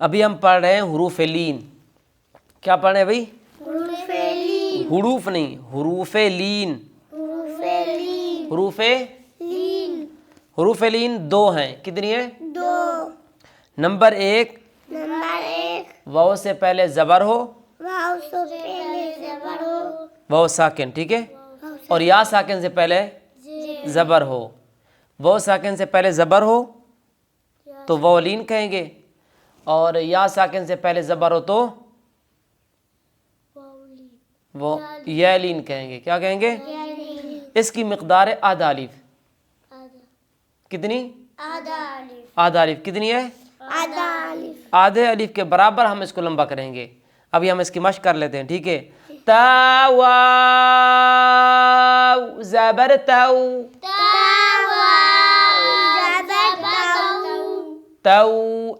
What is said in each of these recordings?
अभी हम पढ़ रहे हैं हुरूफ लीन। क्या पढ़ रहे हैं भाई? हुरूफ नहीं, हुरूफ लीन। हुरूफ लीन दो हैं। कितनी है? दो। नंबर एक, वाव से पहले जबर हो, वाव से पहले जबर हो, वाव साकिन, ठीक है। और या साकिन से पहले जबर हो। वाव साकिन से पहले जबर हो तो वाव लीन कहेंगे, और या साकिन से पहले जबर हो तो वो या लीन कहेंगे। क्या कहेंगे? इसकी मिकदार है आधा अलिफ। कितनी? आधा अलिफ। कितनी है? आधे अलिफ के बराबर हम इसको लंबा करेंगे। अभी हम इसकी मश्क कर लेते हैं, ठीक है। तावाव ज़बर ताऊ, ताऊ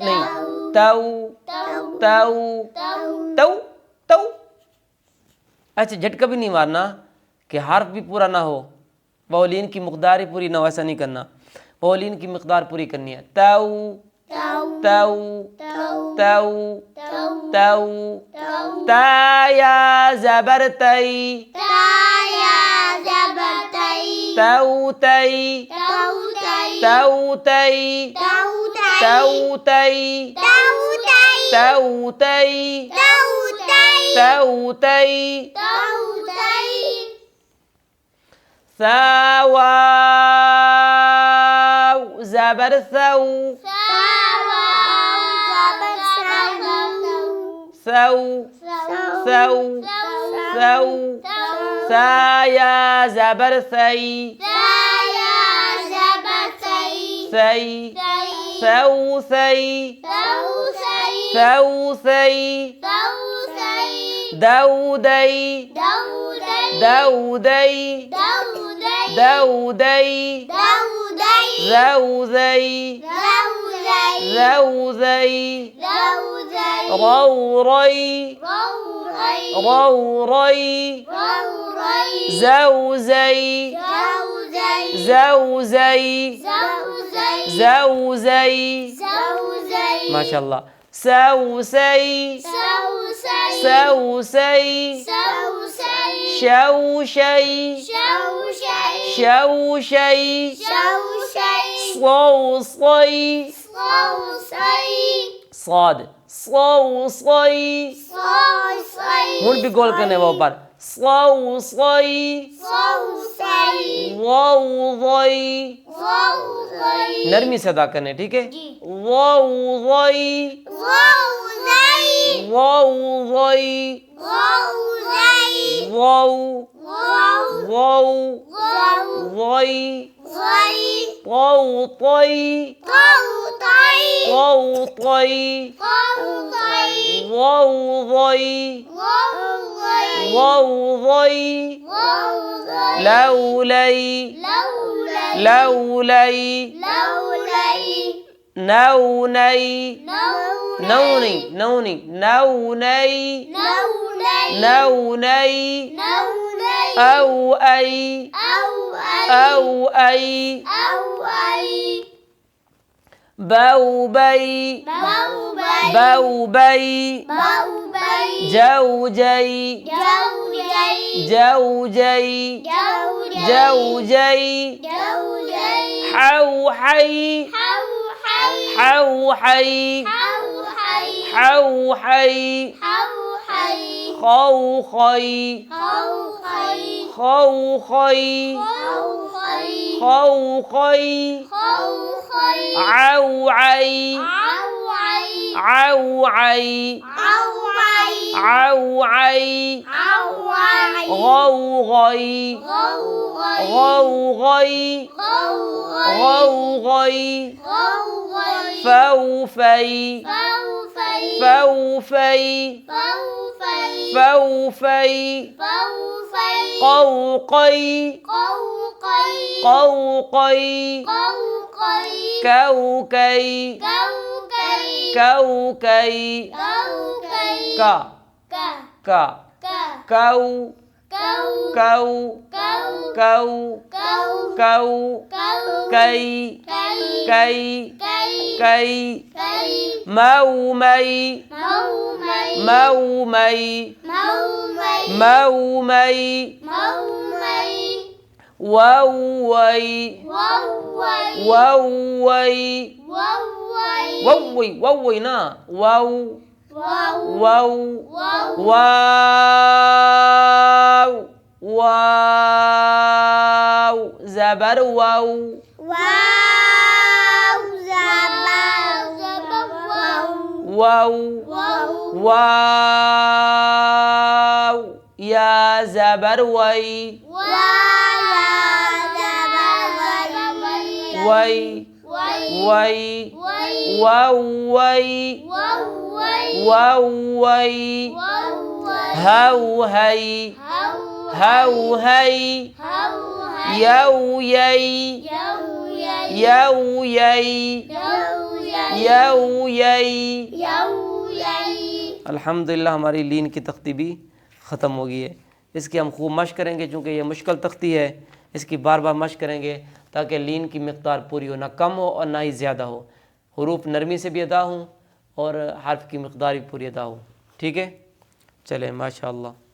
नहीं, ताऊ ताऊ ताऊ ताऊ। अच्छा, झटका भी नहीं मारना कि हर्फ भी पूरा ना हो, वौलीन की मिक़दार ही पूरी ना हो, ऐसा नहीं करना। वौलीन की मिक़दार पूरी करनी है। ताऊ ताऊ ताऊ ताऊ। ताया ज़बर तई, ताऊ तई ताऊ तई ताऊ तई ताऊ तई ताऊ तई। ثاواو زبر ثو، ثو ثو ثو. ثايا زبر ثي، ثي ثو ثي ثو ثي. دودي دودي دودي. ذوذي ذوذي. روري روري. زوزي زوزي زوزي. ما شاء الله. سوسي سوسي. شوشي شوشي. صوصي صاد صوصي. हूँ भी गोल करने वो पर صوصي ووضي. नरमी से अदा करने, ठीक है। ووضي ووضي. واو واو ضي. طوطي طوطي. ووضي ووضي. لولي لولي. نوني نوني نوني نوني نوني. أو أي أو أي. بوبي بوبي. جوجي جوجي جوجي. حوحي حوحي حوحي. خوخي خوخي خوخي. عوعي عوعي عوعي. غوغي غوغي غوغي. فوفي فوفي فوفي. قوقي قوقي. كوكي كوكي. كا كا. كو كو كو كو. كي كي كي. मऊमई मऊमई मऊमई वौवई वौवई वौवई वौवई ना वौ वौ वाव वाव ज़बर वौ वौ वाव या ज़बर वई वई वई वौवई वौवई हौहई हौहई यौयई यौयई यौयई। अल्हम्दुलिल्लाह हमारी लीन की तख्ती भी ख़त्म हो गई है। इसकी हम खूब मश्क करेंगे, चूँकि ये मुश्किल तख्ती है, इसकी बार बार मश्क करेंगे ताकि लीन की मिक़दार पूरी हो, ना कम हो और ना ही ज़्यादा हो, हुरूफ नरमी से भी अदा हों और हर्फ की मिक़दार भी पूरी अदा हो। ठीक है, चलें, माशाअल्लाह।